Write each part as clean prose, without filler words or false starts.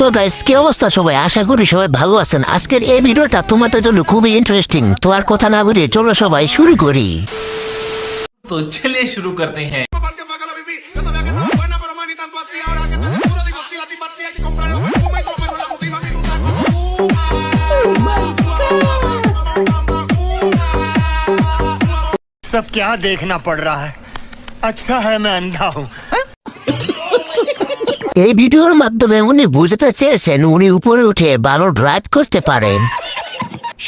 তো গাইস কি অবস্থা সবাই, আশা করি সবাই ভালো আছেন। আজকের এই ভিডিওটা তোমাদের জন্য খুবই ইন্টারেস্টিং। তো আর কথা না বলে চলো সবাই শুরু করি। तो चलिए शुरू करते हैं। सब क्या देखना पड़ रहा है। अच्छा है मैं अंधा हूँ। এই ভিডিওর মাধ্যমে উনি বুঝতে চেয়েছেন উনি উপরে উঠে ভালো ড্রাইভ করতে পারেন,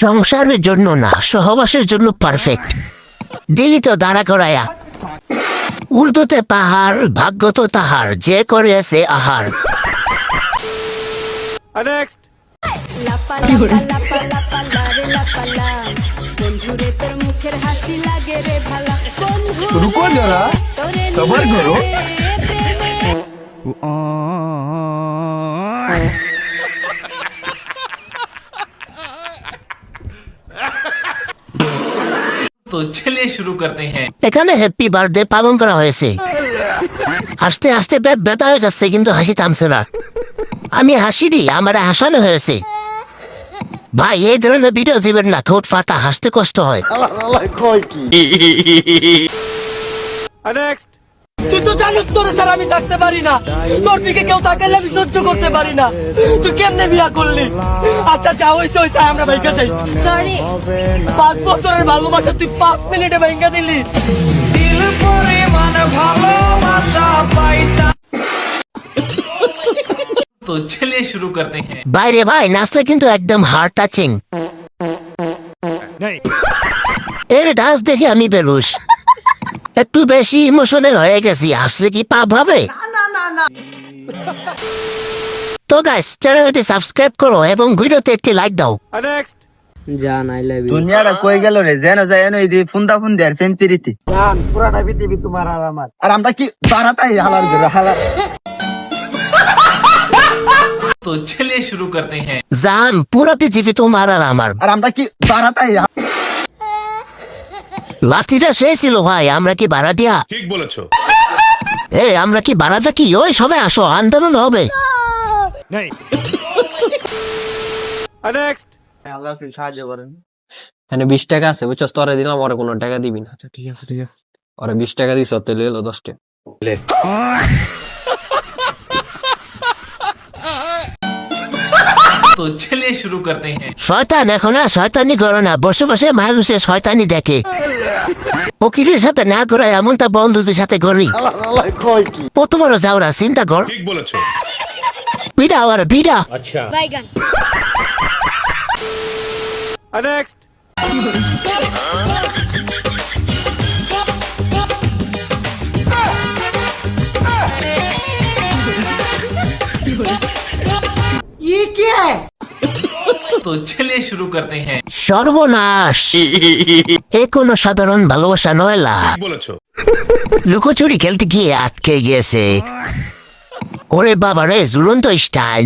সংসারের জন্য না সহবাসের জন্য পারফেক্ট। দিলি তো দাঁড়া করায়া, উর্দুতে পাহাড় ভাগ্য তো তাহার, যে করেছে আহার। লাপা লাপা লাপা লাপা লারে লাপা লা বন্ধুরে তোর মুখের হাসি লাগে রে ভালা বন্ধু रुको जरा सबर करो। तो चलिए शुरू करते हैं। এখানে হ্যাপি বার্থডে পালন করা হয়েছে। হাসতে হাসতে পেট ব্যথা হয়ে যাচ্ছে কিন্তু হাসি থামছে না। আমি হাসিনি, আমার হাসানো হয়েছে। ভাই এই ধরনের ভিডিও দিবেন না, ঠোঁট ফাটা, হাসতে কষ্ট হয়। তুই তো জানিস তোর ছাড়া আমি থাকতে পারি না, তোর দিকে কেউ তাকালে আমি সহ্য করতে পারি না। তুই কেমনে বিয়া করলি? আচ্ছা যা হয়েছে হয়েছে, আমরা ভাইকা যাই। সরি 5 বছরের ভালোবাসা তুই 5 মিনিটে ভাইকা দিলি। দিল পরিমাণ ভালোবাসা পাইতা। तो चलिए शुरू करते हैं। বাইরে ভাই নাচতে কিন্তু একদম হার্ট টাচিং। এর ডান্স দেখে আমি বেলুস, একটু বেশি ইমোশনাল হয়ে গেছি। আসলে কি পাপ হবে? তো গাইস চ্যানেলটি সাবস্ক্রাইব করো এবং ভিডিওতে একটি লাইক দাও। জান আই লাভ ইউ। দুনিয়াটা কই গেল রে, যেন যায় এনে দি ফুন্দা ফুন্দি আর ফেন্সিরিতি। জান পুরাটা পৃথিবী তোমার আর আমার। আর আমরা কি বারাতাই হালার করে হালা। तो चलिए शुरू करते हैं। জান পুরো পৃথিবী তোমার আর আমার। আর আমরা কি বারাতাই লাঠিটা সেই ছিল ভাই, আমরা কি ভাড়াটিয়া? ঠিক বলেছো। আমরা কি ভাড়াটা কি? ওই সবাই আসো, আন্দোলন হবে। আল্লাহ সাহায্য করেন। এখানে 20 টাকা আছে বুঝছস, তোরে দিলাম, ওরে কোনো টাকা দিবি না। আচ্ছা ঠিক আছে ওরে 20 টাকা দিছ, তো লইলো 10 টাকা। तो चलिए शुरू करते हैं। শয়তান এখন আর শয়তানি করো না, বসে বসে মানুষের শয়তানি দেখে। ফকিরের সাথে না করে এমনটা বন্ধুদের সাথে করি। প্রথমবার যাওরা চিন্তা কর। ঠিক বলেছো। বিড়া আর বিড়া। বাইগান तो चलिए शुरू करते हैं। সর্বনাশ, এ কোনো সাধারণ ভালোবাসা নয় লা। ঠিক বলেছো। লুকোচুরি খেলতে গিয়ে আটকে গিয়েছে। ওরে বাবা রে, ঝুলন্ত স্টাইল।